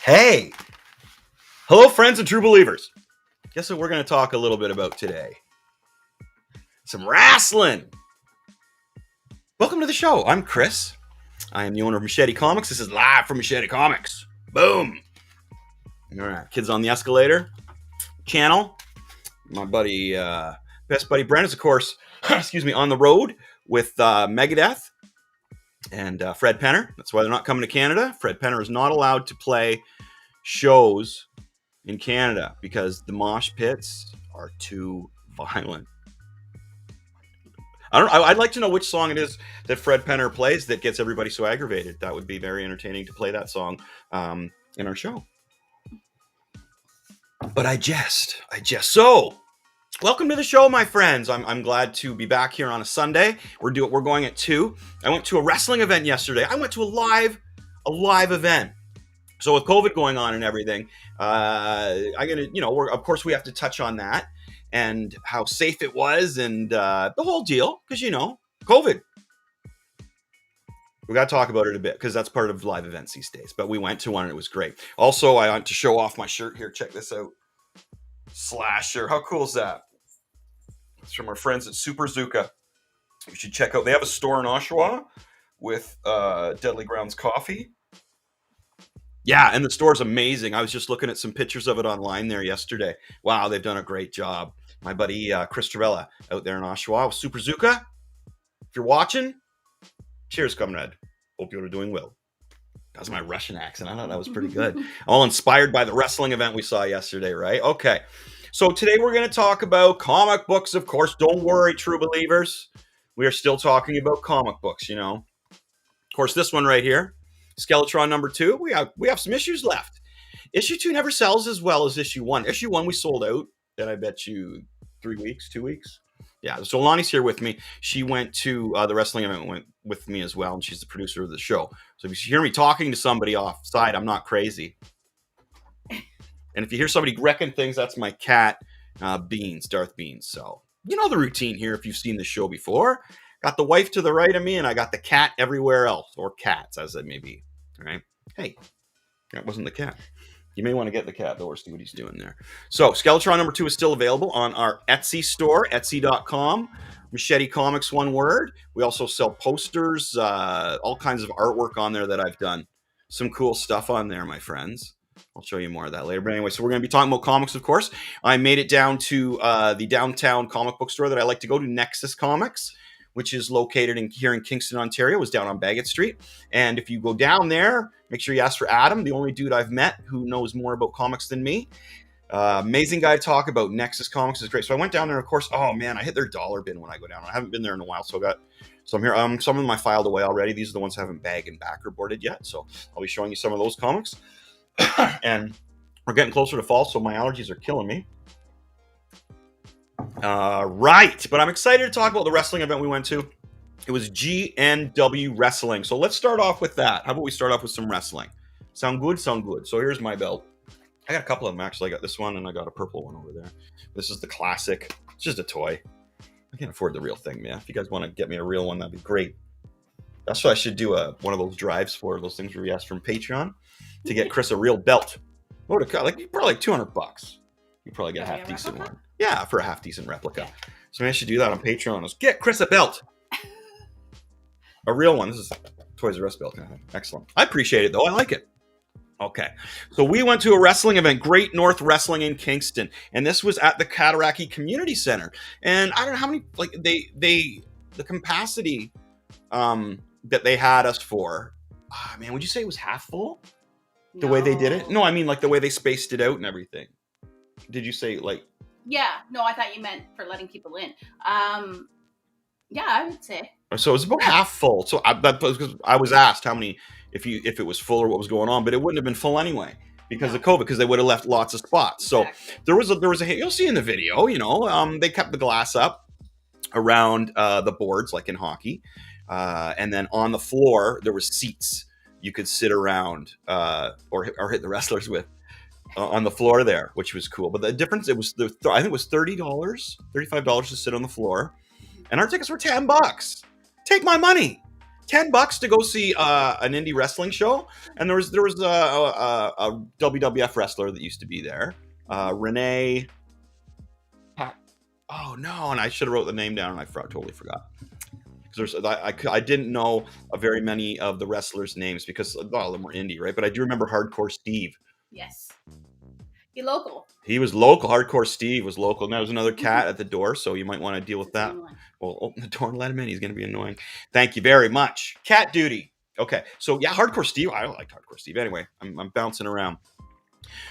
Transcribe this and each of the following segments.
Hey, hello, friends and true believers. Guess what we're going to talk a little bit about today? Some wrestling. Welcome to the show. I'm Chris. I am the owner of Machete Comics. This is live from Machete Comics. Boom. All right, Kids on the Escalator channel. My buddy, best buddy Brent is, of course, on the road with Megadeth and Fred Penner. That's why they're not coming to Canada. Fred Penner is not allowed to play shows in Canada because the mosh pits are too violent. I'd like to know which song it is that Fred Penner plays that gets everybody so aggravated. That would be very entertaining to play that song in our show. But I jest. So, welcome to the show, my friends. I'm glad to be back here on a Sunday. We're going at 2. I went to a wrestling event yesterday. I went to a live event. So with COVID going on and everything, of course we have to touch on that and how safe it was and the whole deal, because COVID. We got to talk about it a bit because that's part of live events these days. But we went to one and it was great. Also, I want to show off my shirt here. Check this out. Slasher. How cool is that? It's from our friends at Super Zuka. You should check out. They have a store in Oshawa with Deadly Grounds coffee. Yeah, and the store's amazing. I was just looking at some pictures of it online there yesterday. Wow, they've done a great job. My buddy Chris Torella out there in Oshawa with Super Zuka. If you're watching, cheers, comrade. Hope you're doing well. That was my Russian accent. I thought that was pretty good. All inspired by the wrestling event we saw yesterday, right? Okay. So today we're going to talk about comic books, of course. Don't worry, true believers. We are still talking about comic books, Of course, this one right here, Skeletron number 2, we have some issues left. Issue 2 never sells as well as issue 1. Issue 1 we sold out in, I bet you, 2 weeks. Yeah, so Lonnie's here with me. She went to the wrestling event with me as well, and she's the producer of the show. So if you hear me talking to somebody offside, I'm not crazy. And if you hear somebody wrecking things, that's my cat, Darth Beans. So you know the routine here if you've seen the show before. Got the wife to the right of me, and I got the cat everywhere else, or cats, as it may be. All right? Hey, that wasn't the cat. You may want to get the cat, though, or see what he's doing there. So, Skeletron number 2 is still available on our Etsy store, etsy.com. Machete Comics, one word. We also sell posters, all kinds of artwork on there that I've done. Some cool stuff on there, my friends. I'll show you more of that later. But anyway, so we're going to be talking about comics, of course. I made it down to the downtown comic book store that I like to go to, Nexus Comics, which is located here in Kingston, Ontario. It was down on Bagot Street. And if you go down there, make sure you ask for Adam, the only dude I've met who knows more about comics than me. Amazing guy to talk about. Nexus Comics is great. So I went down there, of course. Oh, man, I hit their dollar bin when I go down. I haven't been there in a while, so I got some here. Some of them I filed away already. These are the ones I haven't bagged and backer boarded yet. So I'll be showing you some of those comics. And we're getting closer to fall, so my allergies are killing me. Right, but I'm excited to talk about the wrestling event we went to. It was GNW Wrestling. So let's start off with that. How about we start off with some wrestling? Sound good? Sound good. So here's my belt. I got a couple of them, actually. I got this one, and I got a purple one over there. This is the classic. It's just a toy. I can't afford the real thing, man. If you guys want to get me a real one, that'd be great. That's what I should do, one of those drives for, those things where we ask from Patreon to get Chris a real belt. What would it cost? Probably like $200. You probably get a half-decent one. Yeah, for a half-decent replica. Yeah. So maybe I should do that on Patreon. Let's get Chris a belt. A real one. This is Toys R Us belt. Excellent. I appreciate it, though. I like it. Okay. So we went to a wrestling event, Great North Wrestling in Kingston. And this was at the Cataraqui Community Center. And I don't know how many, the capacity that they had us for, man, would you say it was half full? The way they did it? No, I mean, the way they spaced it out and everything. Did you say, Yeah, no, I thought you meant for letting people in. Yeah, I would say. So it was about half full. So I was asked how many, if it was full or what was going on, but it wouldn't have been full anyway because of COVID, because they would have left lots of spots. Exactly. So there was a you'll see in the video, they kept the glass up around the boards like in hockey, and then on the floor there was seats you could sit around or hit the wrestlers with. On the floor there, which was cool. But the difference, I think it was $30, $35 to sit on the floor. And our tickets were $10. Take my money. $10 to go see an indie wrestling show, and there was a WWF wrestler that used to be there, Renee. Oh no, and I should have wrote the name down, and I totally forgot. Because I didn't know very many of the wrestlers' names because a lot of them were indie, right? But I do remember Hardcore Steve. Yes. He local. He was local. Hardcore Steve was local. And there was another cat at the door, so you might want to deal with that. Well, open the door and let him in. He's going to be annoying. Thank you very much. Cat duty. Okay, so yeah, Hardcore Steve. I like Hardcore Steve. Anyway, I'm bouncing around.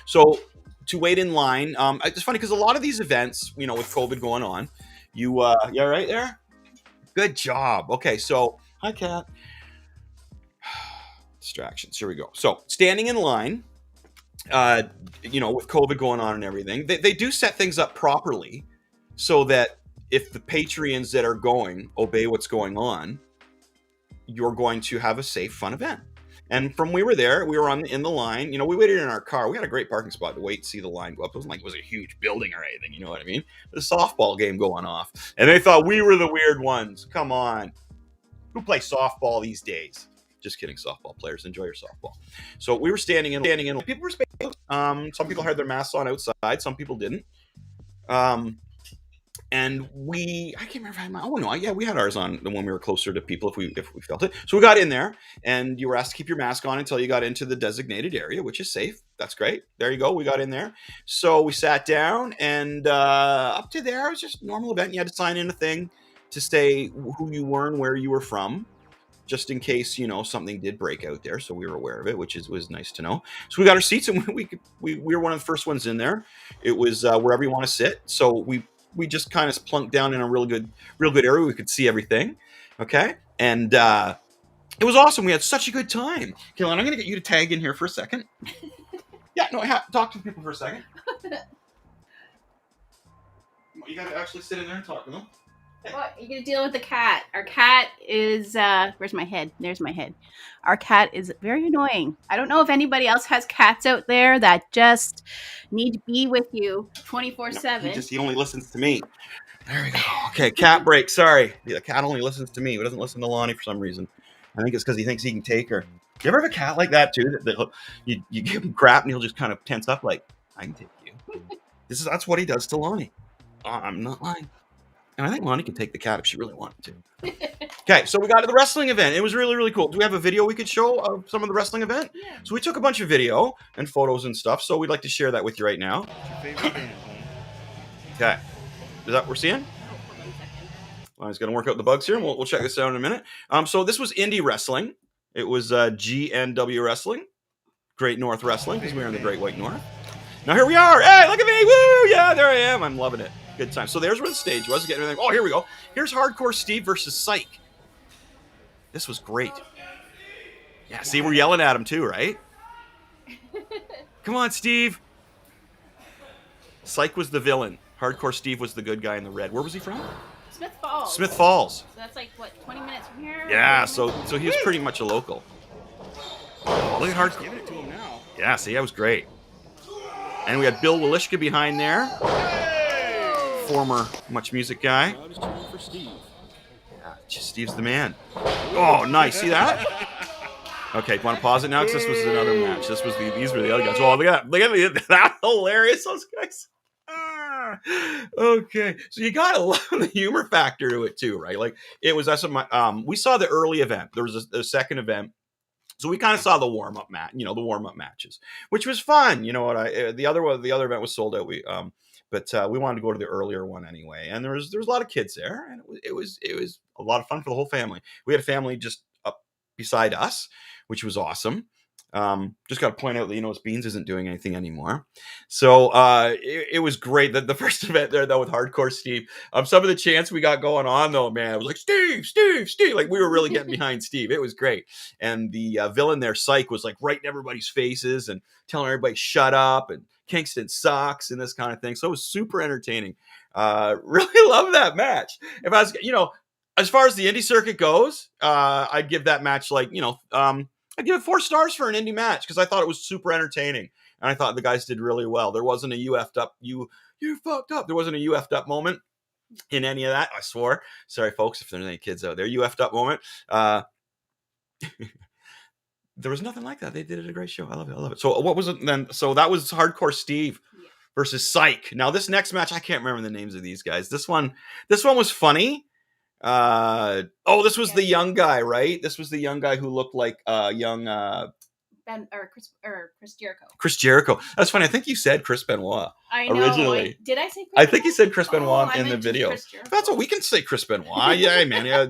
So to wait in line, it's funny because a lot of these events, with COVID going on, you right there. Good job. Okay, so hi, cat. Distractions. Here we go. So standing in line. With COVID going on and everything, they do set things up properly so that if the Patreons that are going obey what's going on, you're going to have a safe, fun event. And from we were in the line, we waited in our car. We had a great parking spot to wait, see the line go up. It wasn't like it was a huge building or anything, you know what I mean? The softball game going off. And they thought we were the weird ones. Come on. Who plays softball these days? Just kidding, softball players. Enjoy your softball. So we were standing in. People were spaced. Some people had their masks on outside. Some people didn't. And I can't remember if I had my. Oh no, yeah, we had ours on when we were closer to people if we felt it. So we got in there, and you were asked to keep your mask on until you got into the designated area, which is safe. That's great. There you go. We got in there. So we sat down, and up to there, it was just a normal event. You had to sign in a thing to say who you were and where you were from, just in case something did break out there. So we were aware of it, which was nice to know. So we got our seats, and we were one of the first ones in there. It was wherever you want to sit. So we just kind of plunked down in a real good area. We could see everything. Okay, and it was awesome. We had such a good time. Kaylin, I'm going to get you to tag in here for a second. Yeah, no, talk to people for a second. You got to actually sit in there and talk to them. What? You're going to deal with the cat. Our cat is, where's my head? There's my head. Our cat is very annoying. I don't know if anybody else has cats out there that just need to be with you 24/7. He only listens to me. There we go. Okay, cat break. Sorry. The cat only listens to me. He doesn't listen to Lonnie for some reason. I think it's because he thinks he can take her. You ever have a cat like that too? That you give him crap and he'll just kind of tense up like, I can take you. That's what he does to Lonnie. I'm not lying. And I think Lonnie can take the cat if she really wanted to. Okay, so we got to the wrestling event. It was really, really cool. Do we have a video we could show of some of the wrestling event? Yeah. So we took a bunch of video and photos and stuff. So we'd like to share that with you right now. What's your favorite band? Okay. Is that what we're seeing? Well, he's going to work out the bugs here, and we'll check this out in a minute. So this was indie wrestling. It was GNW Wrestling. Great North Wrestling, because we're in the Great White North. Now here we are. Hey, look at me. Woo! Yeah, there I am. I'm loving it. Good time. So there's where the stage was. Getting everything. Oh, here we go. Here's Hardcore Steve versus Psych. This was great. Yeah, see, we're yelling at him too, right? Come on, Steve. Psych was the villain. Hardcore Steve was the good guy in the red. Where was he from? Smith Falls. Smith Falls. So that's like, what, 20 minutes from here? Yeah, so he was pretty much a local. Oh, look at Hardcore. Giving it to him now. Yeah, see, that was great. And we had Bill Walishka behind there. Former Much Music guy. I was cheering for Steve. Yeah, Steve's the man. Oh, nice. See that? Okay, want to pause it now? Because this was another match. These were the other guys. Oh, look at that. That's hilarious, those guys. Okay, so you gotta love the humor factor to it too, right? Like it was we saw the early event. There was a second event. So we kind of saw the warm up matches, which was fun. You know what? The other event was sold out. But we wanted to go to the earlier one anyway, and there was a lot of kids there, and it was a lot of fun for the whole family. We had a family just up beside us, which was awesome. Just got to point out that His Beans isn't doing anything anymore. So it was great. The first event there, though, with Hardcore Steve, some of the chants we got going on, though, man, it was like, Steve. Like, we were really getting behind Steve. It was great. And the villain there, Psych, was like right in everybody's faces and telling everybody, shut up, and Kingston sucks, and this kind of thing. So it was super entertaining. Really love that match. If I was, as far as the indie circuit goes, I'd give that match I'd give it 4 stars for an indie match because I thought it was super entertaining. And I thought the guys did really well. There wasn't a you effed up, you fucked up. There wasn't a you effed up moment in any of that. I swore. Sorry, folks, if there's any kids out there. You effed up moment. There was nothing like that. They did it a great show. I love it. I love it. So what was it then? So that was Hardcore Steve versus Psych. Now this next match, I can't remember the names of these guys. This one was funny. This was the young guy, right? This was the young guy who looked like young Ben or Chris Jericho. Chris Jericho. That's funny. I think you said Chris Benoit. I know. Originally. Did I say Chris I think you said Chris Benoit in the meant video. Chris Jericho. That's what we can say, Chris Benoit. Yeah, man. Yeah,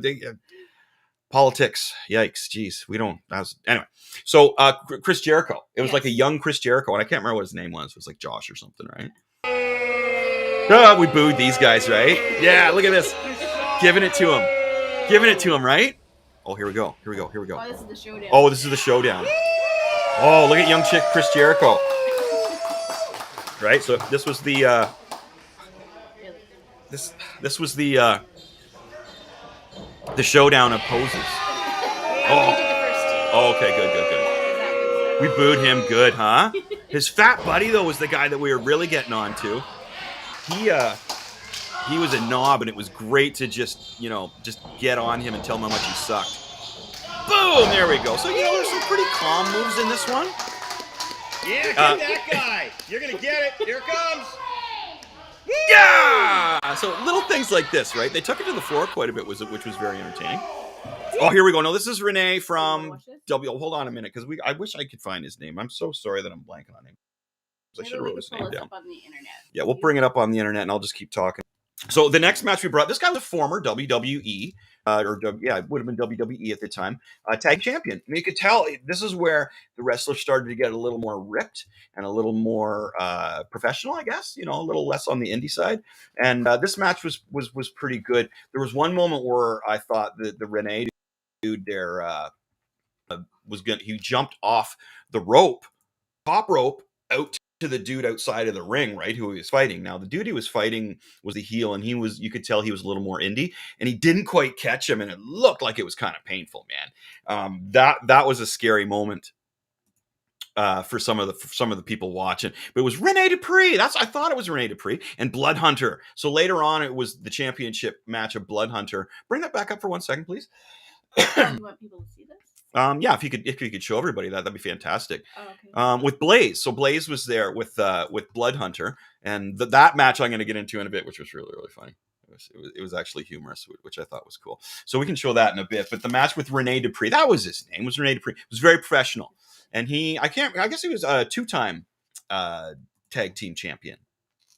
politics. Yikes. Jeez. We don't. Anyway. So Chris Jericho. It was like a young Chris Jericho, and I can't remember what his name was. It was like Josh or something, right? Oh, we booed these guys, right? Yeah, look at this. Giving it to him, right? Oh, here we go. Oh, this is the showdown. Oh, this is the showdown. Oh, look at young chick Chris Jericho. Right? So this was the this was the showdown of poses. Oh, okay, good. We booed him good, huh? His fat buddy though was the guy that we were really getting on to. He was a knob, and it was great to just get on him and tell him how much he sucked. Boom! There we go. So there's some pretty calm moves in this one. Yeah, get that guy. You're gonna get it. Here it comes. Yeah! So little things like this, right? They took it to the floor quite a bit, which was very entertaining. Oh, here we go. No, this is Renee from W. Hold on a minute, because I wish I could find his name. I'm so sorry that I'm blanking on him. I should have wrote his name down. Yeah, we'll bring it up on the internet, and I'll just keep talking. So the next match we brought, this guy was a former WWE, it would have been WWE at the time, tag champion. And you could tell this is where the wrestlers started to get a little more ripped and a little more professional, I guess. A little less on the indie side. And this match was pretty good. There was one moment where I thought that the Renee dude there he jumped off the top rope, out to the dude outside of the ring, right, who he was fighting. Now, the dude he was fighting was the heel, and you could tell he was a little more indie, and he didn't quite catch him, and it looked like it was kind of painful, man. That was a scary moment for some of the people watching. But it was Rene Dupree. I thought it was Rene Dupree and Blood Hunter. So later on, it was the championship match of Blood Hunter. Bring that back up for 1 second, please. You want people to see this? Yeah, if you could show everybody that'd be fantastic. Oh, okay. With Blaze, so Blaze was there with Blood Hunter, and that match I'm going to get into in a bit, which was really, really funny. It was actually humorous, which I thought was cool. So we can show that in a bit. But the match with Rene Dupree, that was his name, was Rene Dupree. It was very professional, and I guess he was a 2-time tag team champion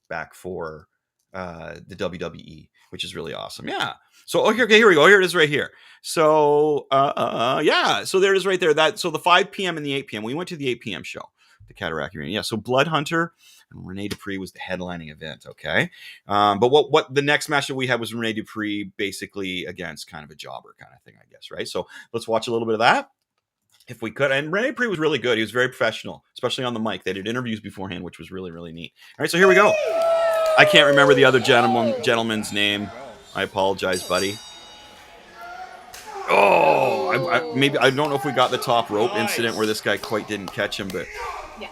back for the WWE, which is really awesome. Yeah. So here we go. Here it is right here. So so there it is right there. So the 5 p.m. and the 8 p.m. We went to the 8 p.m. show, the Cataract Arena. Yeah. So Blood Hunter and Rene Dupree was the headlining event. Okay. But what the next match that we had was Rene Dupree basically against kind of a jobber kind of thing, I guess. Right. So let's watch a little bit of that, if we could. And Rene Dupree was really good. He was very professional, especially on the mic. They did interviews beforehand, which was really, really neat. All right. So here we go. I can't remember the other gentleman's name. I apologize, buddy. Oh, maybe I don't know if we got the top rope incident where this guy quite didn't catch him, but yeah.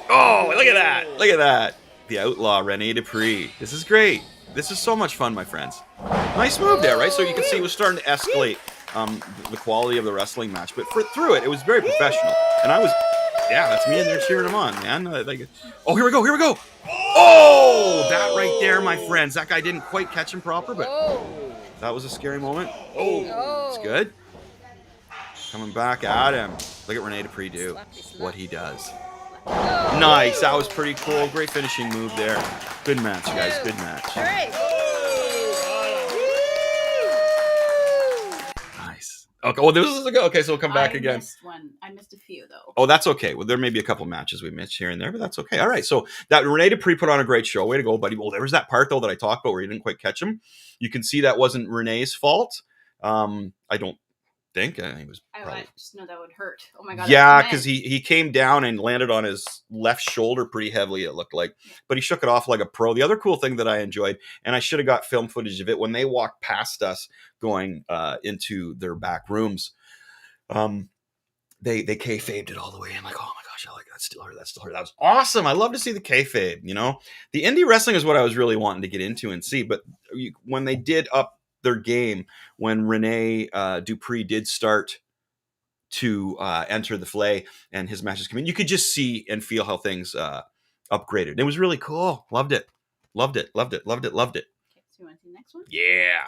Oh, look at that! Look at that! The outlaw Rene Dupree. This is great. This is so much fun, my friends. Nice move there, right? So you can see it was starting to escalate the quality of the wrestling match, but through it was very professional, and that's me in there cheering him on, man. Oh, here we go. Oh, that right there, my friends. That guy didn't quite catch him proper, but that was a scary moment. Oh, it's good. Coming back at him. Look at Rene Dupree do what he does. Nice. That was pretty cool. Great finishing move there. Good match, guys. Good match. Nice. Okay. Well, this is okay. So we'll come back again. I missed a few though. Oh, that's okay. Well, there may be a couple matches we missed here and there, but that's okay. All right. So that Rene Dupree put on a great show. Way to go, buddy. Well, there was that part though that I talked about where he didn't quite catch him. You can see that wasn't Renee's fault. I don't think. He was probably... I just know that would hurt. Oh my god. Yeah, because he came down and landed on his left shoulder pretty heavily, it looked like. But he shook it off like a pro. The other cool thing that I enjoyed, and I should have got film footage of it, when they walked past us going into their back rooms, they kayfabed it all the way. I'm like, oh my gosh, I like that. Still hurt. That was awesome. I love to see the kayfabe. The indie wrestling is what I was really wanting to get into and see. But when they did up their game when Rene Dupree did start to enter the fray and his matches come in. You could just see and feel how things upgraded. It was really cool. Loved it. Loved it. Loved it. Loved it. Loved it. Okay, so you want to see the next one? Yeah.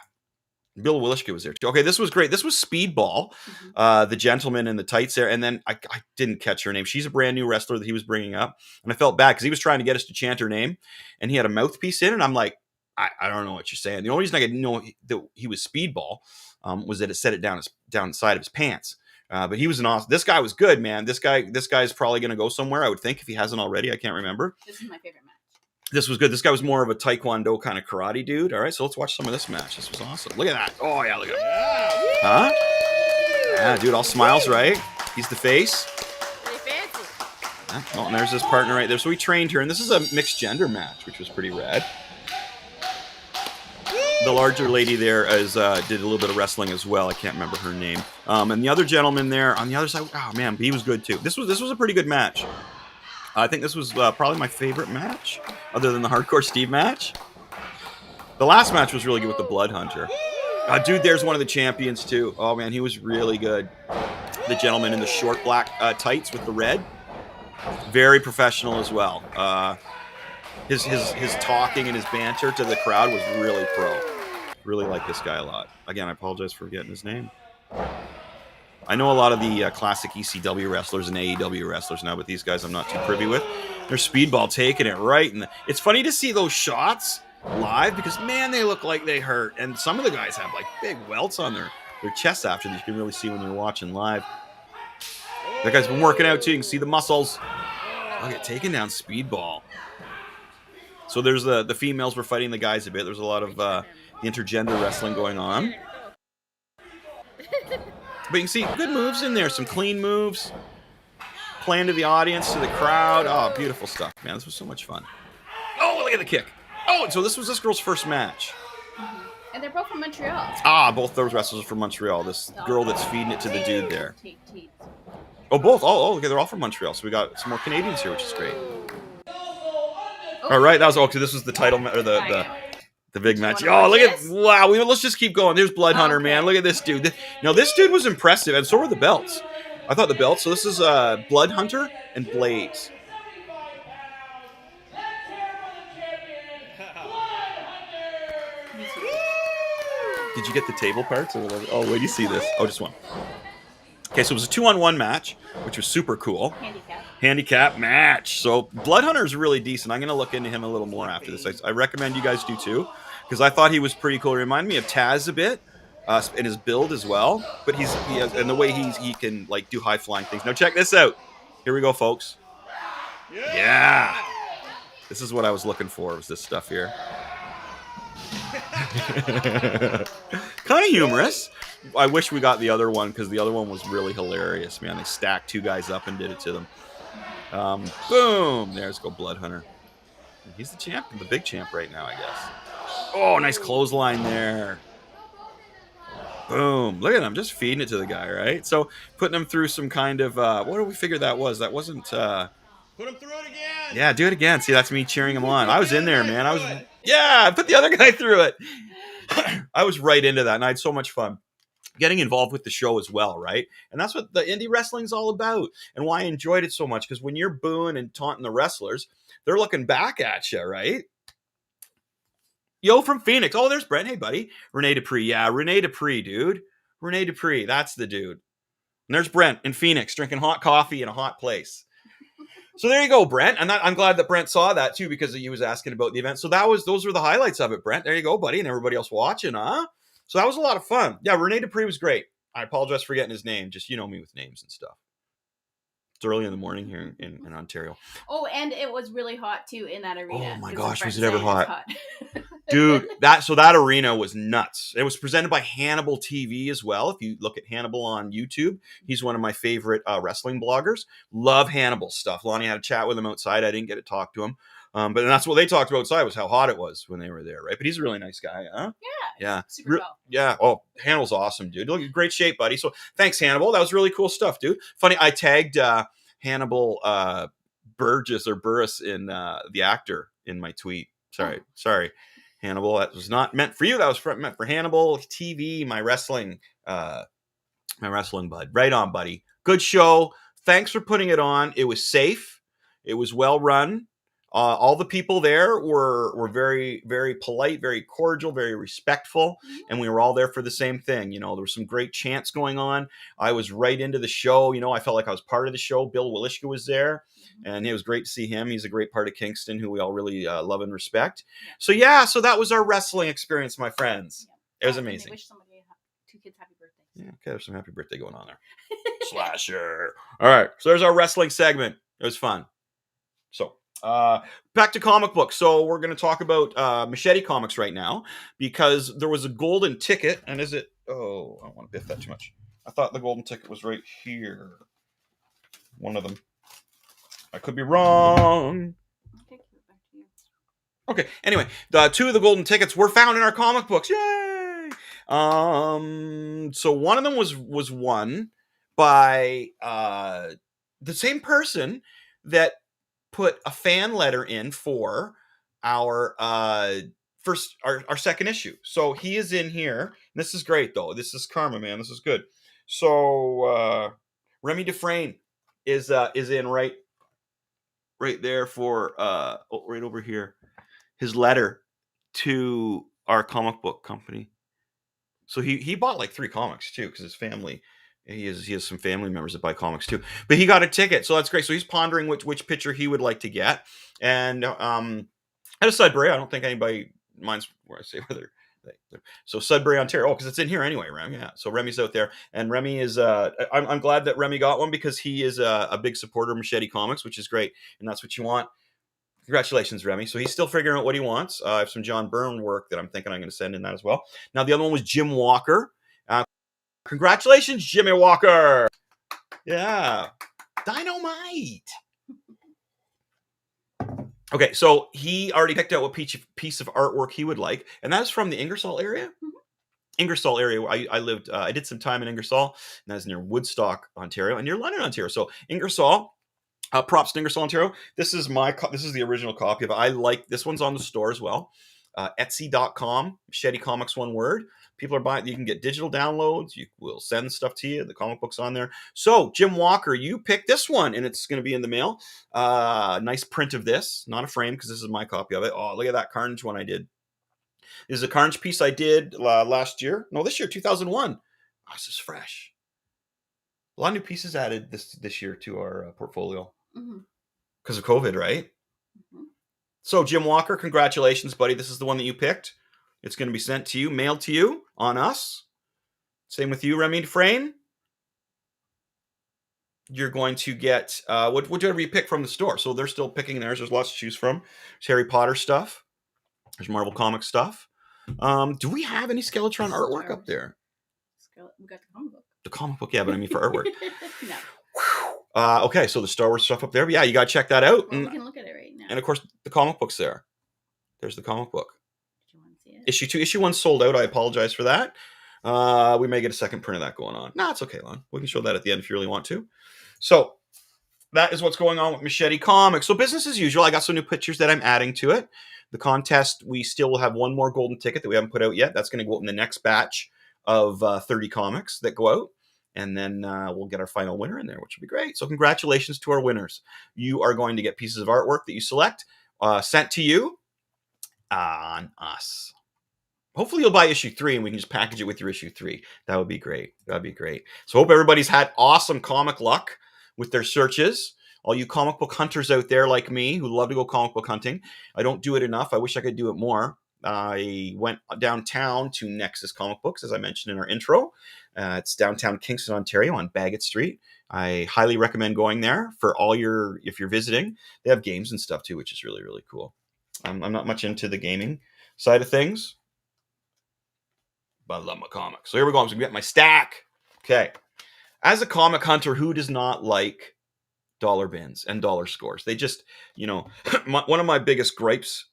Bill Willishke was there too. Okay, this was great. This was Speedball, the gentleman in the tights there. And then I didn't catch her name. She's a brand new wrestler that he was bringing up. And I felt bad because he was trying to get us to chant her name. And he had a mouthpiece in. And I'm like, I don't know what you're saying. The only reason I didn't know that he was Speedball was that it said it down inside of his pants. But he was an awesome. This guy was good, man. This guy's probably going to go somewhere, I would think, if he hasn't already. I can't remember. This is my favorite match. This was good. This guy was more of a taekwondo kind of karate dude. All right, so let's watch some of this match. This was awesome. Look at that. Oh, yeah, look at him. Huh? Yeah, dude, all smiles, right? He's the face. Really fancy. Oh, and there's his partner right there. So we trained her, and this is a mixed gender match, which was pretty rad. The larger lady there did a little bit of wrestling as well. I can't remember her name. And the other gentleman there on the other side, oh man, he was good too. This was a pretty good match. I think this was probably my favorite match, other than the Hardcore Steve match. The last match was really good with the Blood Hunter. Dude, there's one of the champions too. Oh man, he was really good. The gentleman in the short black tights with the red, very professional as well. His talking and his banter to the crowd was really pro. Really like this guy a lot. Again, I apologize for forgetting his name. I know a lot of the classic ECW wrestlers and AEW wrestlers now, but these guys I'm not too privy with. They're Speedball taking it right. And it's funny to see those shots live because, man, they look like they hurt. And some of the guys have like big welts on their chests after that you can really see when you're watching live. That guy's been working out too. You can see the muscles. Look at taking down Speedball. So there's the females were fighting the guys a bit. There's a lot of the intergender wrestling going on. But you can see good moves in there. Some clean moves. Playing to the audience, to the crowd. Oh, beautiful stuff, man. This was so much fun. Oh, look at the kick. Oh, so this was this girl's first match. And they're both from Montreal. Both those wrestlers are from Montreal. This girl that's feeding it to the dude there. Oh, both. Oh, okay, they're all from Montreal. So we got some more Canadians here, which is great. All right, that was okay. This was the title or the big match. Oh, look at wow. Let's just keep going. There's Blood Hunter, man. Look at this dude. This dude was impressive, and so were the belts. I thought the belts. So this is Blood Hunter and Blaze. Did you get the table parts or whatever? Oh, wait, do you see this? Oh, just one. Okay, so it was a 2-on-1 match, which was super cool. Handicap match. So Blood Hunter is really decent. I'm going to look into him a little more after this. I recommend you guys do too, because I thought he was pretty cool. He reminded me of Taz a bit in his build as well. But he has, and the way he can like do high flying things. Now check this out. Here we go, folks. Yeah. This is what I was looking for. Was this stuff here? Kind of humorous. I wish we got the other one because the other one was really hilarious, man. They stacked two guys up and did it to them. Boom! There's go Blood Hunter. He's the champ, the big champ right now, I guess. Oh, nice clothesline there. Boom! Look at him, just feeding it to the guy, right? So putting him through some kind of what do we figure that was? That wasn't. Put him through it again. Yeah, do it again. See, that's me cheering him on. I was in there, man. I put the other guy through it. I was right into that, and I had so much fun getting involved with the show as well, right? And that's what the indie wrestling's all about, and why I enjoyed it so much, because when you're booing and taunting the wrestlers, they're looking back at you, right? Yo, from Phoenix. Oh, there's Brent. Hey, buddy. Rene Dupree. Yeah, Rene Dupree, dude. Rene Dupree. That's the dude. And there's Brent in Phoenix drinking hot coffee in a hot place. So there you go, Brent. And I'm glad that Brent saw that, too, because he was asking about the event. So those were the highlights of it, Brent. There you go, buddy. And everybody else watching, huh? So that was a lot of fun. Yeah, Rene Dupree was great. I apologize for getting his name. Just, you know me with names and stuff. It's early in the morning here in Ontario. Oh, and it was really hot, too, in that arena. Oh, my gosh. Was it ever hot? Dude, that arena was nuts. It was presented by Hannibal TV as well. If you look at Hannibal on YouTube, he's one of my favorite wrestling bloggers. Love Hannibal stuff. Lonnie had a chat with him outside. I didn't get to talk to him. But that's what they talked about outside, was how hot it was when they were there, right? But he's a really nice guy, huh? Yeah. Super tall. Yeah. Oh, Hannibal's awesome, dude. Look, great shape, buddy. So thanks, Hannibal. That was really cool stuff, dude. Funny, I tagged Hannibal Burris in the actor in my tweet. Sorry. Hannibal. That was not meant for you. That was meant for Hannibal TV, my wrestling bud. Right on, buddy. Good show. Thanks for putting it on. It was safe. It was well run. All the people there were very, very polite, very cordial, very respectful, and we were all there for the same thing. You know, there was some great chants going on. I was right into the show. You know, I felt like I was part of the show. Bill Wilishka was there, and it was great to see him. He's a great part of Kingston, who we all really love and respect. So so that was our wrestling experience, my friends. It was amazing. Wish somebody 2 kids happy birthday. Yeah, okay, there's some happy birthday going on there. Slasher. All right, so there's our wrestling segment. It was fun. So back to comic books. So we're going to talk about Machete Comics right now, because there was a golden ticket. And is it? Oh, I don't want to biff that too much. I thought the golden ticket was right here. One of them. I could be wrong. Okay. Anyway, the 2 of the golden tickets were found in our comic books. Yay! So one of them was won by the same person that put a fan letter in for our second issue. So he is in here. This is great though. This is karma, man. This is good. So Remy Dufresne is in right there for right over here. His letter to our comic book company. So he bought like 3 comics too, because his family, he has some family members that buy comics too. But he got a ticket, so that's great. So he's pondering which picture he would like to get. And at a Sudbury, I don't think anybody minds where I say whether. So Sudbury, Ontario. Oh, because it's in here anyway, Remy. Yeah. So Remy's out there, and Remy is. I'm glad that Remy got one, because he is a big supporter of Machete Comics, which is great, and that's what you want. Congratulations, Remy. So he's still figuring out what he wants. I have some John Byrne work that I'm thinking I'm going to send in that as well. Now, the other one was Jim Walker. Congratulations, Jimmy Walker. Yeah. Dynamite. Okay, so he already picked out what piece of artwork he would like, and that's from the Ingersoll area. Ingersoll area, where I lived. I did some time in Ingersoll, and that's near Woodstock, Ontario, and near London, Ontario. So Ingersoll. Props to Ingersoll, Ontario. This is the original copy of it. I like this one's on the store as well. Etsy.com, Machete Comics, one word. People are buying. You can get digital downloads. We'll send stuff to you. The comic book's on there. So Jim Walker, you picked this one, and it's going to be in the mail. Nice print of this, not a frame, because this is my copy of it. Oh, look at that Carnage one I did. This is a Carnage piece I did last year. No, this year, 2001. Oh, this is fresh. A lot of new pieces added this year to our portfolio. Because of COVID, right? So Jim Walker, congratulations, buddy. This is the one that you picked. It's going to be sent to you, mailed to you on us. Same with you, Remy Dufresne. You're going to get whatever you pick from the store. So they're still picking theirs. There's lots to choose from. There's Harry Potter stuff. There's Marvel Comics stuff. Do we have any Skeletron artwork up there? We got the comic book. The comic book, yeah, but I mean for artwork. No. Okay, so the Star Wars stuff up there. But yeah, you got to check that out. Well, we can look at it right now. And of course, the comic book's there. There's the comic book. Do you want to see it? Issue 2. Issue 1 sold out. I apologize for that. We may get a second print of that going on. No, it's okay, Lon. We can show that at the end if you really want to. So that is what's going on with Machete Comics. So business as usual. I got some new pictures that I'm adding to it. The contest, we still will have one more golden ticket that we haven't put out yet. That's going to go out in the next batch of 30 comics that go out. And then we'll get our final winner in there, which will be great. So congratulations to our winners. You are going to get pieces of artwork that you select sent to you on us. Hopefully you'll buy issue 3 and we can just package it with your issue 3. That would be great. That'd be great. So hope everybody's had awesome comic luck with their searches. All you comic book hunters out there like me who love to go comic book hunting. I don't do it enough. I wish I could do it more. I went downtown to Nexus Comic Books, as I mentioned in our intro. It's downtown Kingston, Ontario on Bagot Street. I highly recommend going there for if you're visiting. They have games and stuff too, which is really, really cool. I'm not much into the gaming side of things, but I love my comics. So here we go. I'm going to get my stack. Okay. As a comic hunter, who does not like dollar bins and dollar scores? They just, one of my biggest gripes.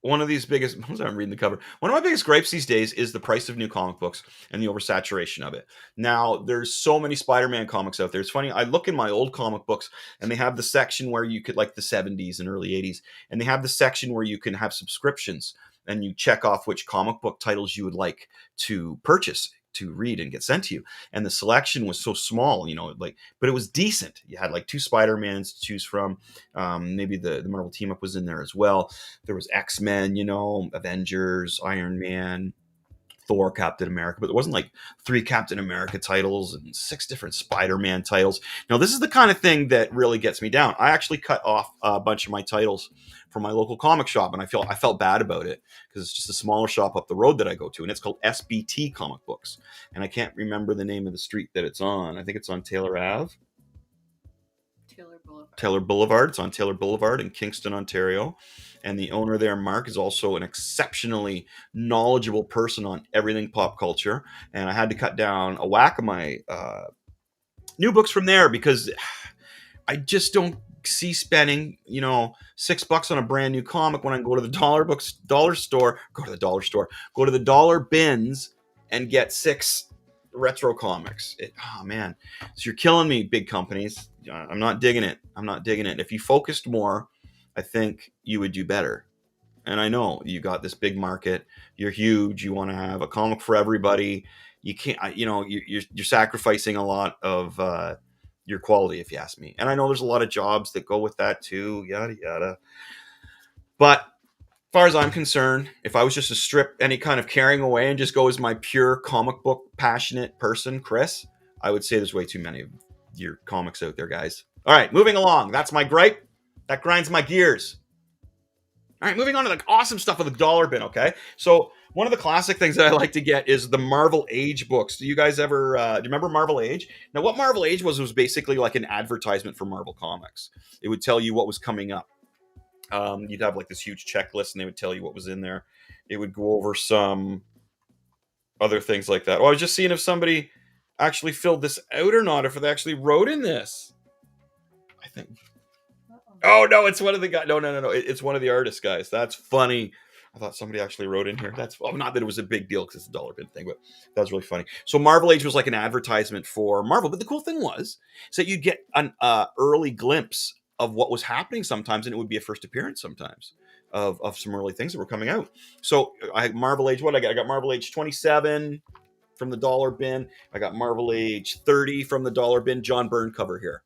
I'm reading the cover. One of my biggest gripes these days is the price of new comic books and the oversaturation of it. Now, there's so many Spider-Man comics out there. It's funny. I look in my old comic books and they have the section where you could, like the 70s and early 80s, and they have the section where you can have subscriptions. and you check off which comic book titles you would like to purchase to read and get sent to you. And the selection was so small, like, but it was decent. You had like 2 Spider-Mans to choose from. Maybe the Marvel team up was in there as well. There was X-Men, Avengers, Iron Man, Thor, Captain America, but there wasn't like 3 Captain America titles and 6 different Spider-Man titles. Now, this is the kind of thing that really gets me down. I actually cut off a bunch of my titles from my local comic shop, and I felt bad about it because it's just a smaller shop up the road that I go to, and it's called SBT Comic Books, and I can't remember the name of the street that it's on. I think it's on Taylor Ave. Taylor Boulevard. It's on Taylor Boulevard in Kingston, Ontario. And the owner there, Mark, is also an exceptionally knowledgeable person on everything pop culture. And I had to cut down a whack of my new books from there because I just don't see spending, $6 on a brand new comic when I go to the go to the dollar bins and get 6 retro comics. Man. So you're killing me, big companies. I'm not digging it. If you focused more, I think you would do better. And I know you got this big market. You're huge. You want to have a comic for everybody. You can't, you're sacrificing a lot of your quality, if you ask me. And I know there's a lot of jobs that go with that too, yada, yada. But as far as I'm concerned, if I was just to strip any kind of caring away and just go as my pure comic book passionate person, Chris, I would say there's way too many of your comics out there, guys. All right, moving along. That's my gripe. That grinds my gears. All right, moving on to the awesome stuff of the dollar bin, okay? So one of the classic things that I like to get is the Marvel Age books. Do you guys ever, do you remember Marvel Age? Now, what Marvel Age was basically like an advertisement for Marvel Comics. It would tell you what was coming up. You'd have like this huge checklist, and they would tell you what was in there. It would go over some other things like that. Oh, I was just seeing if somebody actually filled this out or not, if they actually wrote in this. I think. Oh no, it's one of the guys. No, it's one of the artists, guys. That's funny. I thought somebody actually wrote in here. That's not that it was a big deal because it's a dollar bin thing, but that was really funny. So Marvel Age was like an advertisement for Marvel, but the cool thing was that you'd get an early glimpse of what was happening sometimes, and it would be a first appearance sometimes of some early things that were coming out. So I had Marvel Age. What I got? I got Marvel Age 27 from the dollar bin. I got Marvel Age 30 from the dollar bin. John Byrne cover here.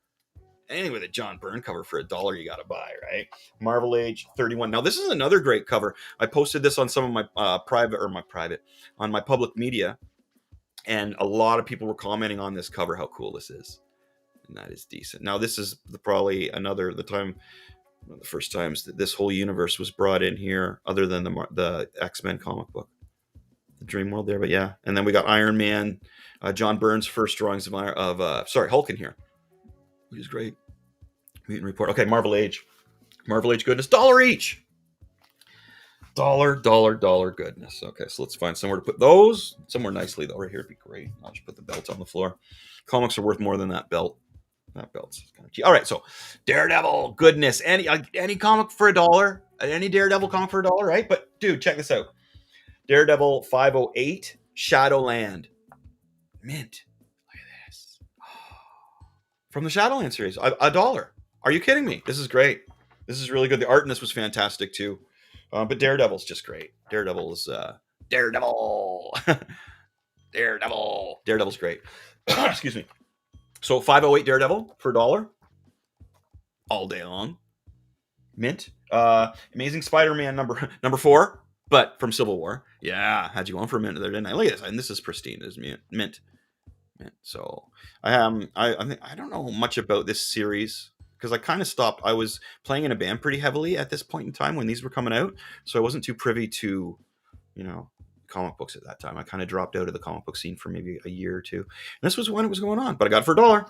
Anyway, the John Byrne cover for $1 you got to buy, right? Marvel Age 31. Now, this is another great cover. I posted this on some of my on my public media, and a lot of people were commenting on this cover, how cool this is. And that is decent. Now, this is probably one of the first times that this whole universe was brought in here, other than the X-Men comic book, the Dream World there. But yeah, and then we got Iron Man, John Byrne's first drawings of Hulk in here, which is great. Mutant Report. Okay, Marvel Age goodness, $1 each. Dollar goodness. Okay, so let's find somewhere to put those. Somewhere nicely though. Right here would be great. I'll just put the belt on the floor. Comics are worth more than that belt. That belt's kind of cheap. All right, so Daredevil goodness. Any comic for $1. Any Daredevil comic for $1, right? But dude, check this out. Daredevil 508 Shadowland mint. Look at this. From the Shadowland series, $1. Are you kidding me? This is great. This is really good. The art in this was fantastic too. But Daredevil's just great. Daredevil's Daredevil's great. Excuse me. So 508 Daredevil for $1 all day long. Mint. Amazing Spider-Man number 4, but from Civil War. Yeah, had you on for a minute there, didn't I? Look at this, and this is pristine. This is mint. So I don't know much about this series because I kind of stopped. I was playing in a band pretty heavily at this point in time when these were coming out, so I wasn't too privy to, comic books at that time. I kind of dropped out of the comic book scene for maybe a year or two. And this was when it was going on, but I got it for $1.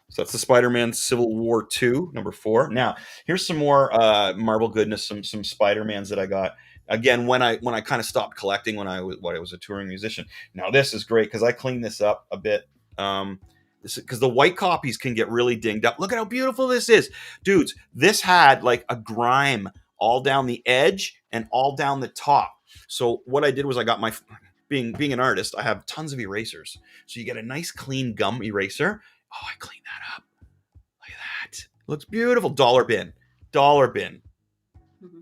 So that's the Spider-Man Civil War 2, number 4. Now, here's some more Marvel goodness, some Spider-Mans that I got. Again, when I kind of stopped collecting when I was a touring musician. Now, this is great because I cleaned this up a bit. Because the white copies can get really dinged up. Look at how beautiful this is. Dudes, this had like a grime all down the edge and all down the top. So what I did was I got my... Being an artist, I have tons of erasers. So you get a nice clean gum eraser. Oh, I cleaned that up. Look at that. Looks beautiful. $1 bin. $1 bin. Mm-hmm.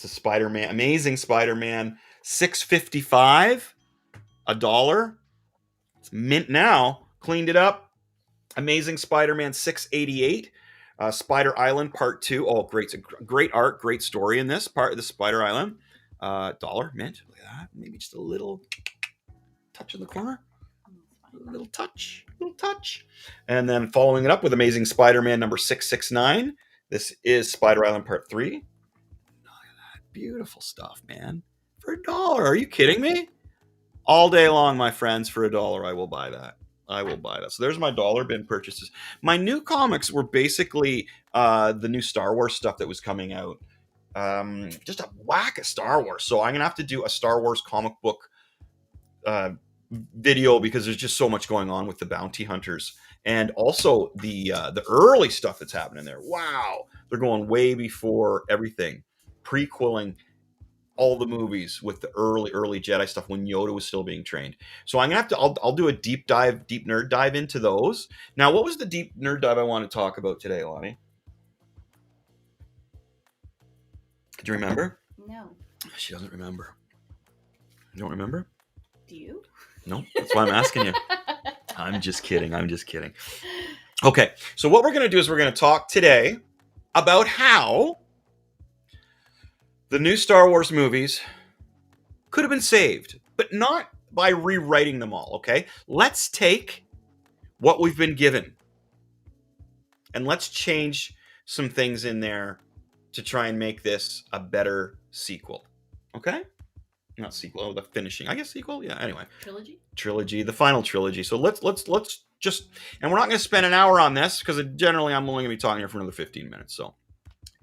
It's a Spider-Man, Amazing Spider-Man, $6.55, $1. It's mint now. Cleaned it up. Amazing Spider-Man, $6.88. Spider Island Part 2. Oh, great. Great art, great story in this part of the Spider Island. $1 mint. Look at that. Maybe just a little touch in the corner. A little touch. And then following it up with Amazing Spider-Man number 669. This is Spider Island Part 3. Look at that. Beautiful stuff, man. For $1. Are you kidding me? All day long, my friends, for $1, I will buy that. So there's my dollar bin purchases. My new comics were basically the new Star Wars stuff that was coming out. Just a whack of Star Wars. So I'm going to have to do a Star Wars comic book video because there's just so much going on with the bounty hunters. And also the early stuff that's happening there. Wow. They're going way before everything. Prequeling all the movies with the early Jedi stuff when Yoda was still being trained. So I'm gonna have to. I'll do a deep nerd dive into those. Now, what was the deep nerd dive I want to talk about today, Lonnie? Do you remember? No. She doesn't remember. You don't remember? Do you? No, that's why I'm asking you. I'm just kidding. Okay, so what we're gonna do is we're gonna talk today about how the new Star Wars movies could have been saved, but not by rewriting them all, okay? Let's take what we've been given and let's change some things in there to try and make this a better sequel, okay? Not sequel, the finishing. I guess sequel, yeah, anyway. Trilogy, the final trilogy. So let's just, and we're not going to spend an hour on this because generally I'm only going to be talking here for another 15 minutes. So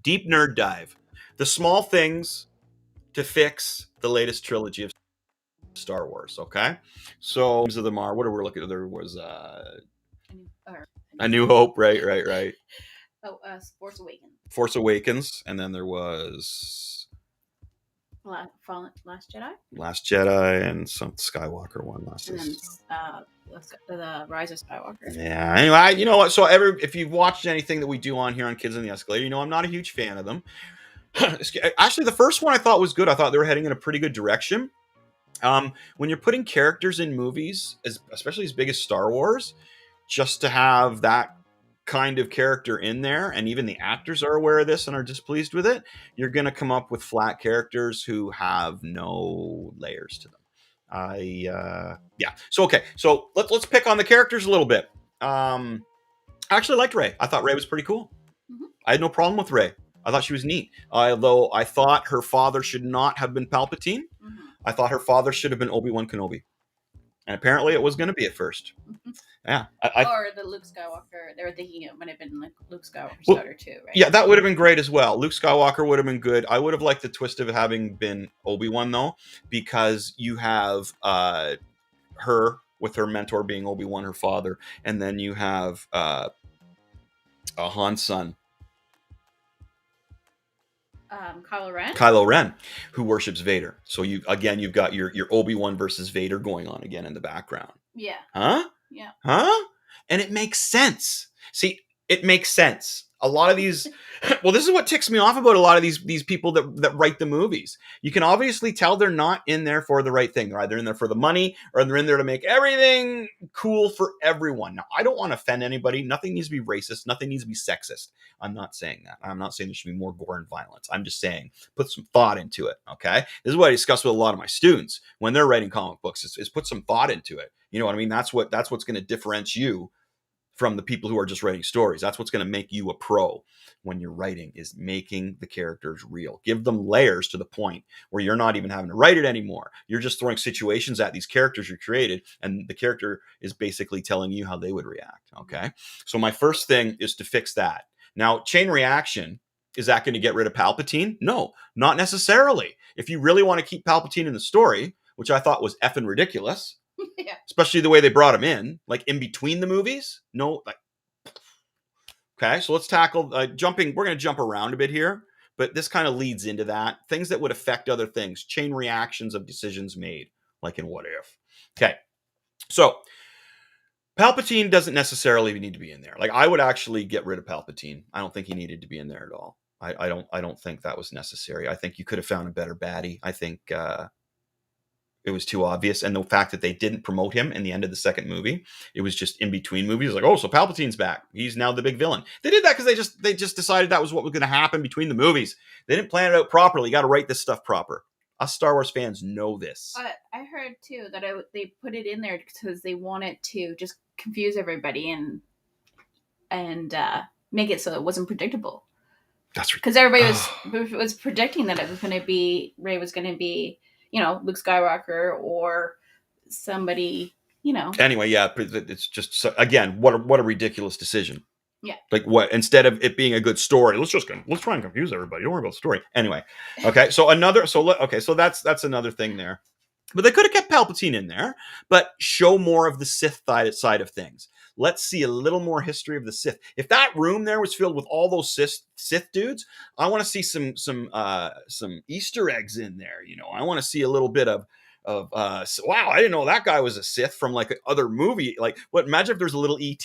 deep nerd dive. The small things to fix the latest trilogy of Star Wars, okay? So, of them are, what are we looking at? There was A New Hope, right. Oh, Force Awakens. Force Awakens, and then there was Last Jedi? Last Jedi, and some Skywalker one. And then the Rise of Skywalker. Yeah, anyway, you know what? So if you've watched anything that we do on here on Kids on the Escalator, you know I'm not a huge fan of them. Actually, the first one I thought was good. I thought they were heading in a pretty good direction. When you're putting characters in movies, especially as big as Star Wars, just to have that kind of character in there, and even the actors are aware of this and are displeased with it, you're going to come up with flat characters who have no layers to them. So okay, so let's pick on the characters a little bit. I actually liked Rey. I thought Rey was pretty cool. Mm-hmm. I had no problem with Rey. I thought she was neat. Although I thought her father should not have been Palpatine. Mm-hmm. I thought her father should have been Obi-Wan Kenobi. And apparently it was going to be at first. Mm-hmm. Yeah. Or the Luke Skywalker. They were thinking it might have been like Luke Skywalker's daughter too, right? Yeah, that would have been great as well. Luke Skywalker would have been good. I would have liked the twist of having been Obi-Wan, though, because you have her with her mentor being Obi-Wan, her father, and then you have Han's son. Kylo Ren, who worships Vader. So you've got your Obi-Wan versus Vader going on again in the background. Yeah. Huh? Yeah. Huh? And it makes sense. See, it makes sense. A lot of these, well, this is what ticks me off about a lot of these people that write the movies. You can obviously tell they're not in there for the right thing. They're either in there for the money or they're in there to make everything cool for everyone. Now, I don't want to offend anybody. Nothing needs to be racist. Nothing needs to be sexist. I'm not saying that. I'm not saying there should be more gore and violence. I'm just saying put some thought into it, okay? This is what I discuss with a lot of my students when they're writing comic books is put some thought into it. You know what I mean? That's what's going to differentiate you from the people who are just writing stories. That's what's going to make you a pro when you're writing, is making the characters real. Give them layers to the point where you're not even having to write it anymore. You're just throwing situations at these characters you created, and the character is basically telling you how they would react, okay? So my first thing is to fix that. Now, chain reaction, is that going to get rid of Palpatine? No, not necessarily. If you really want to keep Palpatine in the story, which I thought was effing ridiculous, yeah. Especially the way they brought him in, like in between the movies. No, like, okay. So let's tackle jumping. We're going to jump around a bit here, but this kind of leads into that. Things that would affect other things, chain reactions of decisions made, like in What If. Okay. So Palpatine doesn't necessarily need to be in there. Like, I would actually get rid of Palpatine. I don't think he needed to be in there at all. I don't think that was necessary. I think you could have found a better baddie. I think it was too obvious, and the fact that they didn't promote him in the end of the second movie, it was just in between movies, like, oh, so Palpatine's back. He's now the big villain. They did that because they just decided that was what was going to happen between the movies. They didn't plan it out properly. You got to write this stuff proper. Us Star Wars fans know this. I heard too that they put it in there because they wanted to just confuse everybody and make it so it wasn't predictable. That's because everybody was predicting that it was going to be Rey was going to be, Luke Skywalker or somebody, Anyway, yeah, it's just again, what a ridiculous decision. Yeah. Like what? Instead of it being a good story, let's try and confuse everybody. Don't worry about the story. Anyway, okay. So that's another thing there. But they could have kept Palpatine in there, but show more of the Sith side of things. Let's see a little more history of the Sith. If that room there was filled with all those Sith dudes, I want to see some Easter eggs in there. I want to see a little bit of wow, I didn't know that guy was a Sith from like other movie. Like, what? Imagine if there's a little ET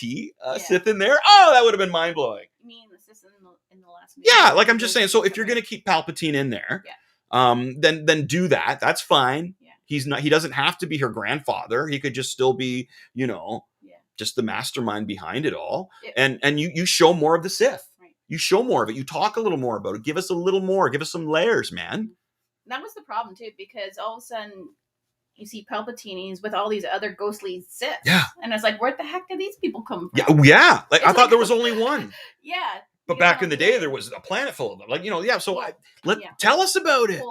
Sith in there. Oh, that would have been mind blowing. You mean the Sith in the last movie? Yeah, like I'm just saying. So if you're gonna keep Palpatine in there, then do that. That's fine. Yeah. He doesn't have to be her grandfather. He could just still be, just the mastermind behind it all. Yeah. And you show more of the Sith. Right. You show more of it. You talk a little more about it. Give us a little more. Give us some layers, man. That was the problem too, because all of a sudden you see Palpatine with all these other ghostly Sith. Yeah. And it's like, where the heck did these people come from? Yeah. Like, I thought there was only one. Yeah. But back in the day, there was a planet full of them. Like, yeah. So tell us about it.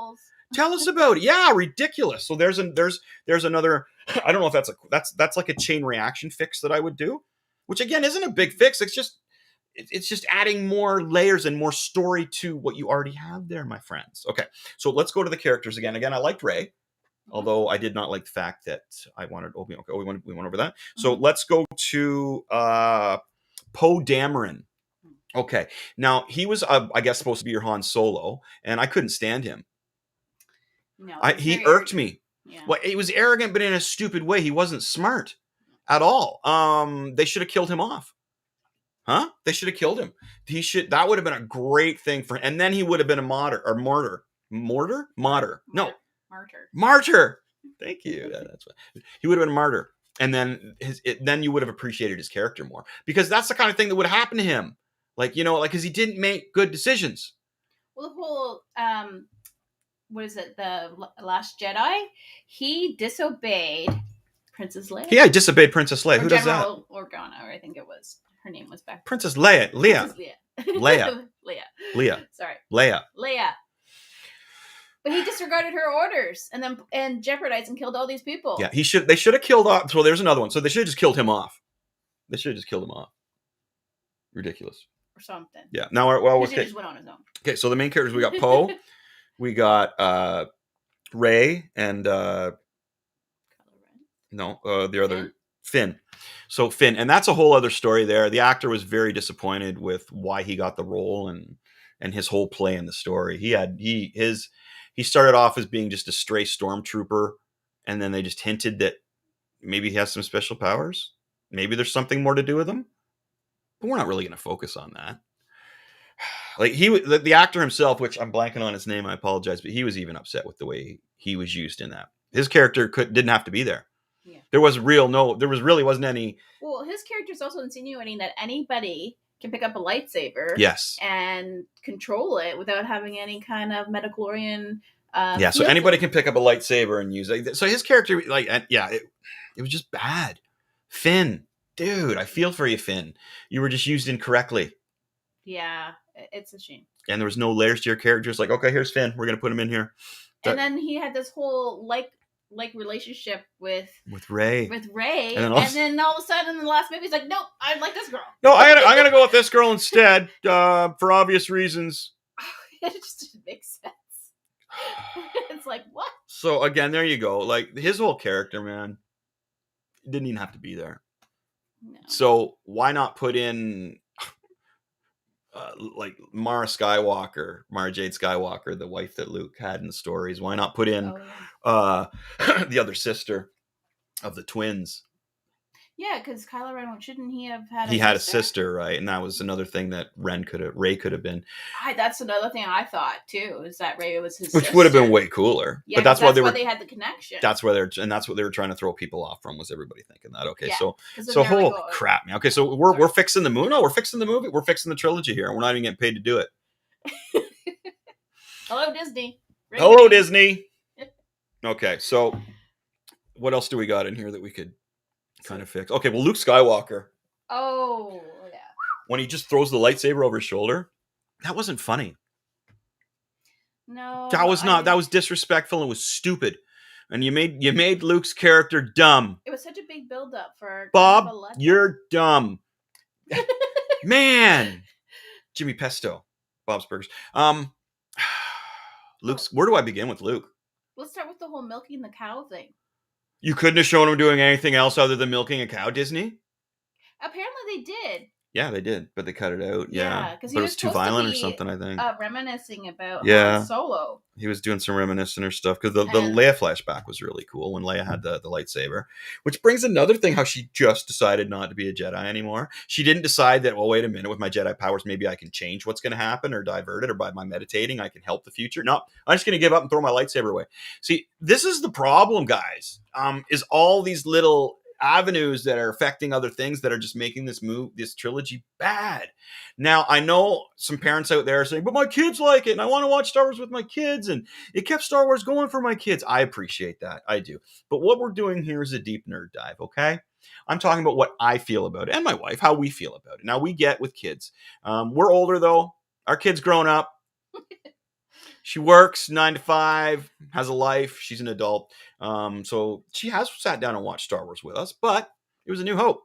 Tell us about it. Yeah, ridiculous. So there's another. I don't know if that's like a chain reaction fix that I would do, which again isn't a big fix. It's just adding more layers and more story to what you already have there, my friends. Okay, so let's go to the characters again. Again, I liked Rey, although I did not like the fact that I wanted Obi-Wan. Okay, we went over that. So let's go to Poe Dameron. Okay, now he was, I guess, supposed to be your Han Solo, and I couldn't stand him. No, he irked me. Yeah. Well, he was arrogant, but in a stupid way. He wasn't smart at all. They should have killed him off. Huh? They should have killed him. That would have been a great thing for him. And then he would have been a martyr. No. Martyr. Thank you. That's what he would have been a martyr. And then then you would have appreciated his character more, because that's the kind of thing that would happen to him. Like, because he didn't make good decisions. Well, the whole, what is it? The Last Jedi, he disobeyed Princess Leia. Yeah, he disobeyed Princess Leia. Who does that? Organa, I think it was. Her name was back. Princess Leia. Leia. Sorry. Leia. But he disregarded her orders and jeopardized and killed all these people. Yeah, they should have killed off. So there's another one. So they should have just killed him off. Ridiculous. Or something. Yeah. Now, he just went on his own. Okay, so the main characters, we got Poe, we got Rey, and the other Finn. So Finn, and that's a whole other story there. The actor was very disappointed with why he got the role and his whole play in the story. He started off as being just a stray stormtrooper, and then they just hinted that maybe he has some special powers. Maybe there's something more to do with him. But we're not really going to focus on that. Like the actor himself, which I'm blanking on his name, I apologize, but he was even upset with the way he was used in that. His character didn't have to be there. Yeah. There really wasn't any. Well, his character is also insinuating that anybody can pick up a lightsaber, yes, and control it without having any kind of midichlorian. So anybody can pick up a lightsaber and use it. So his character, it was just bad. Finn. Dude, I feel for you, Finn. You were just used incorrectly. Yeah, it's a shame. And there was no layers to your characters. Like, okay, here's Finn. We're going to put him in here. And then he had this whole like relationship with Rey. And then all of a sudden in the last movie, he's like, nope, I like this girl. No, I'm going to go with this girl instead for obvious reasons. It just didn't make sense. It's like, what? So, again, there you go. Like, his whole character, man, didn't even have to be there. No. So why not put in like Mara Jade Skywalker, the wife that Luke had in the stories? Why not put in the other sister of the twins? Yeah, because Kylo Ren, shouldn't he have had He a had a sister? sister, right? And that was another thing that Rey could have been, That's another thing I thought too, is that Rey was his which sister. would have been way cooler. Yeah, but that's why they had the connection. That's where that's what they were trying to throw people off from, was everybody thinking that. Okay, Yeah, so holy like, crap, man. Okay, so we're fixing the movie. No, we're fixing the movie. We're fixing the trilogy here. We're not even getting paid to do it. Hello, Disney. Hello, Disney. Okay, so what else do we got in here that we could kind of fix? Okay, well, Luke Skywalker. Oh, yeah. When he just throws the lightsaber over his shoulder, that wasn't funny. No, that was not. That was disrespectful and was stupid. And you made Luke's character dumb. It was such a big build-up for Bob. You're dumb, man. Jimmy Pesto, Bob's Burgers. Luke's. Where do I begin with Luke? Let's start with the whole milking the cow thing. You couldn't have shown him doing anything else other than milking a cow, Disney? Apparently they did. Yeah, they did, but they cut it out. Yeah, because but it was too violent or something, I think. Reminiscing about Han Solo. He was doing some reminiscent or stuff, because the Leia flashback was really cool when Leia had the lightsaber. Which brings another thing, how she just decided not to be a Jedi anymore. She didn't decide that, well, wait a minute, with my Jedi powers, maybe I can change what's going to happen or divert it, or by my meditating, I can help the future. No, I'm just going to give up and throw my lightsaber away. See, this is the problem, guys, is all these little avenues that are affecting other things that are just making this trilogy bad. Now, I know some parents out there are saying, but my kids like it and I want to watch Star Wars with my kids and it kept Star Wars going for my kids. I appreciate that. I do. But what we're doing here is a deep nerd dive, okay? I'm talking about what I feel about it, and my wife, how we feel about it. Now, we get with kids. We're older, though. Our kid's grown up. She works 9 to 5, has a life. She's an adult. So she has sat down and watched Star Wars with us, but it was A New Hope.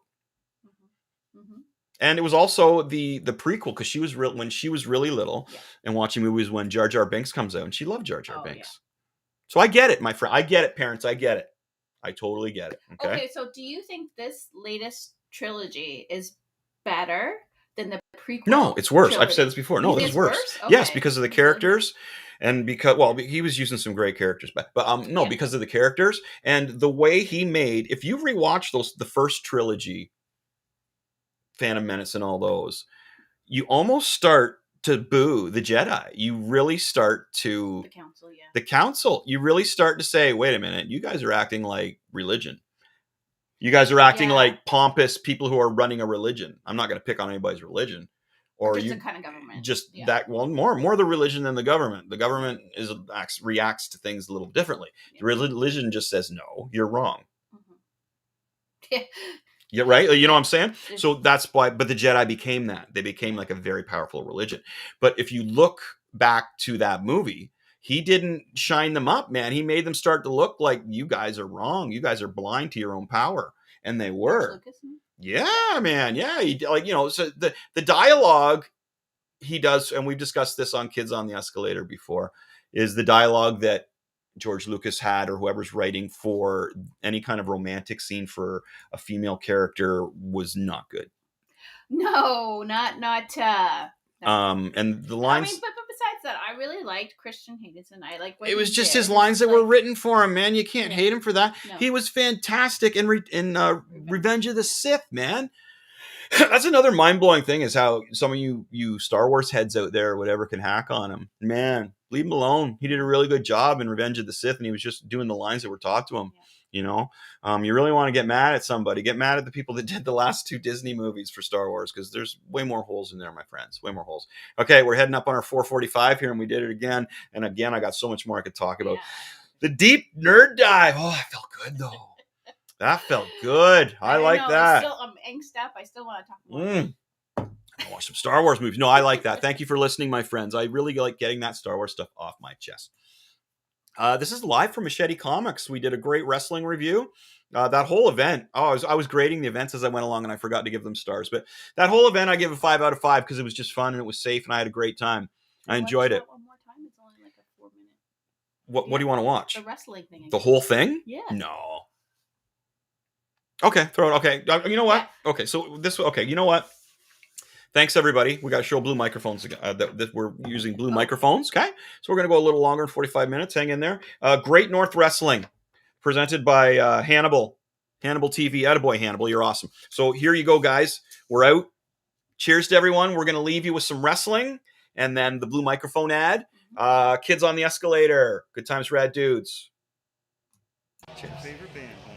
Mm-hmm. And it was also the prequel, because she was when she was really little and watching movies when Jar Jar Binks comes out, and she loved Jar Jar Binks. Yeah. So I get it, my friend. I get it, parents. I get it. I totally get it. Okay, so do you think this latest trilogy is better than the prequel? No, it's worse. Trilogy? I've said this before. No, this is worse. Okay. Yes, because of the characters. And because, well, he was using some great characters, but no, because of the characters and the way he made. If you rewatch the first trilogy, Phantom Menace and all those, you almost start to boo the Jedi. You really start to the council. You really start to say, wait a minute, you guys are acting like religion. You guys are acting like pompous people who are running a religion. I'm not going to pick on anybody's religion. Or just a kind of government. Just that, well, more the religion than the government. The government reacts to things a little differently. The religion just says, no, you're wrong. Mm-hmm. Yeah, right? You know what I'm saying? So that's why, but the Jedi became that. They became like a very powerful religion. But if you look back to that movie, he didn't shine them up, man. He made them start to look like, you guys are wrong. You guys are blind to your own power. And they were. Yeah, man. Yeah. So the dialogue he does, and we've discussed this on Kids on the Escalator before, is the dialogue that George Lucas had, or whoever's writing for any kind of romantic scene for a female character, was not good. No, not. And the lines. I mean, but besides that, I really liked Christian Hayden. I like. It was just his lines that were written for him, man. You can't hate him for that. No. He was fantastic in Revenge of the Sith, man. That's another mind-blowing thing, is how some of you Star Wars heads out there or whatever can hack on him. Man, leave him alone. He did a really good job in Revenge of the Sith, and he was just doing the lines that were taught to him. Yeah. You know, you really want to get mad at somebody. Get mad at the people that did the last 2 Disney movies for Star Wars, because there's way more holes in there, my friends. Way more holes. Okay, we're heading up on our 4:45 here, and we did it again. And again, I got so much more I could talk about. Yeah. The deep nerd dive. Oh, I felt good, though. That felt good. I like that. I'm angst up. I still want to talk more. I watch some Star Wars movies. No, I like that. Thank you for listening, my friends. I really like getting that Star Wars stuff off my chest. This is live from Machete Comics. We did a great wrestling review. That whole event. I was grading the events as I went along, and I forgot to give them stars. But that whole event, I give a 5 out of 5 because it was just fun and it was safe, and I had a great time. I enjoyed it. One more time. It's only like a 4-minute. What do you want to watch? The wrestling thing. The whole thing? Yeah. No. Okay, throw it. Okay, you know what? Yeah. Okay, so this. Okay, you know what? Thanks, everybody. We got to show blue microphones. That we're using blue microphones. Okay, so we're gonna go a little longer, 45 minutes. Hang in there. Great North Wrestling, presented by Hannibal Hannibal TV, attaboy Hannibal, you're awesome. So here you go, guys. We're out. Cheers to everyone. We're going to leave you with some wrestling and then the blue microphone ad. Kids on the escalator. Good times, rad dudes. Cheers. Favorite band, home.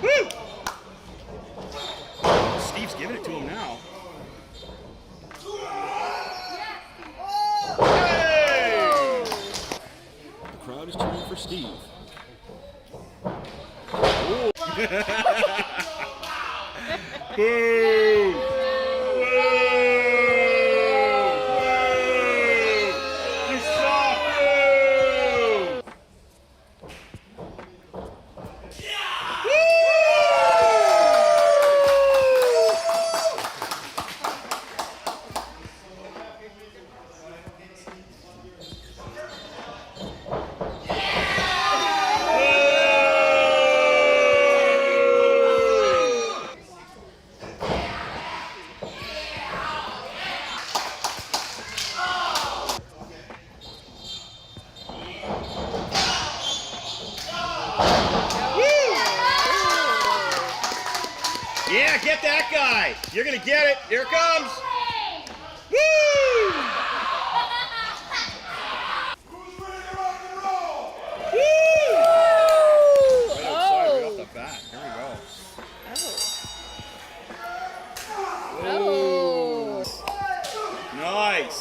Woo! Steve's giving it to him now. Hey! The crowd is cheering for Steve. Boo! You suck! Boo! Yeah, get that guy. You're gonna get it. Here it comes. Woo! Who's ready to rock and roll? Woo! Right outside, right off the bat. Here we go. Oh. Nice.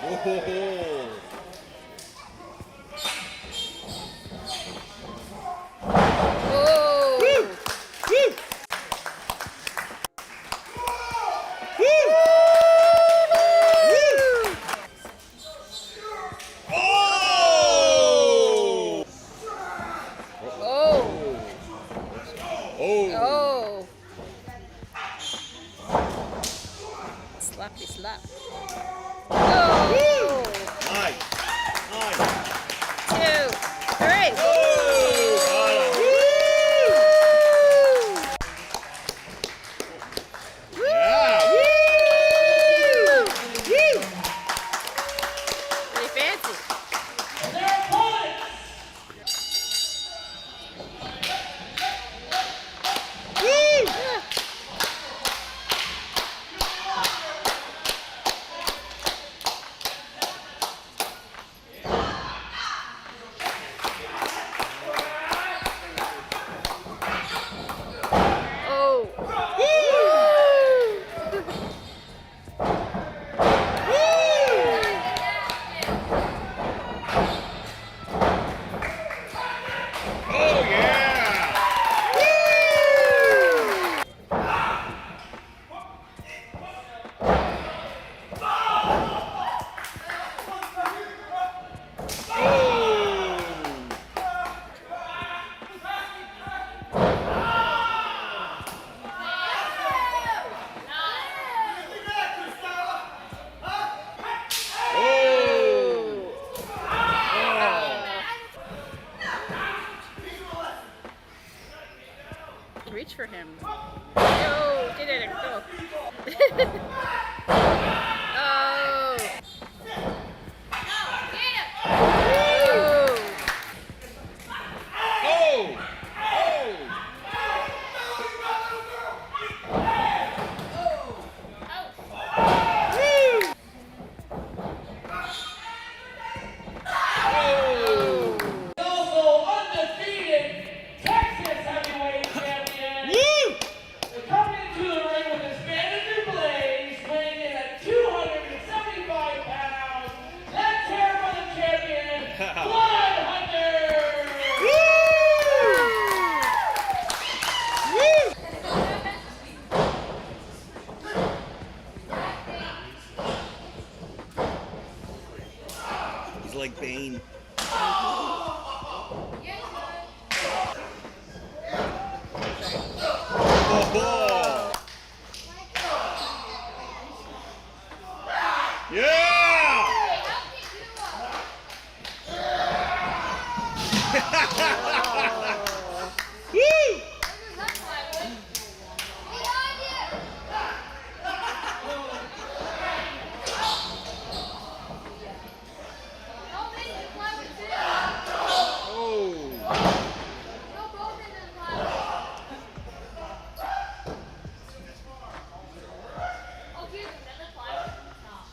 Whoa. Oh. Woo! Woo! Woo! Woo! Oh! Oh. Oh! Oh. Slappy slap. Oh. Nice. Nice. 2, 3. Oh! Got him. Woo! Yeah! Woo! Woo! Pretty fancy. Woo! Oh. Oh yeah! Reach for him. Yo, get in it, go. Oh. Oh! Oh! Woo! Oh! Also undefeated Texas heavyweight champion. Woo! Coming into the ring with his manager Blaze, weighing in at 275 pounds. Let's hear for the champion, Blood Hunter. Woo! He's like Bane. Oh! Yeah! Woo!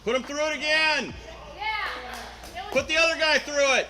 Put him through it again. Put the other guy through it.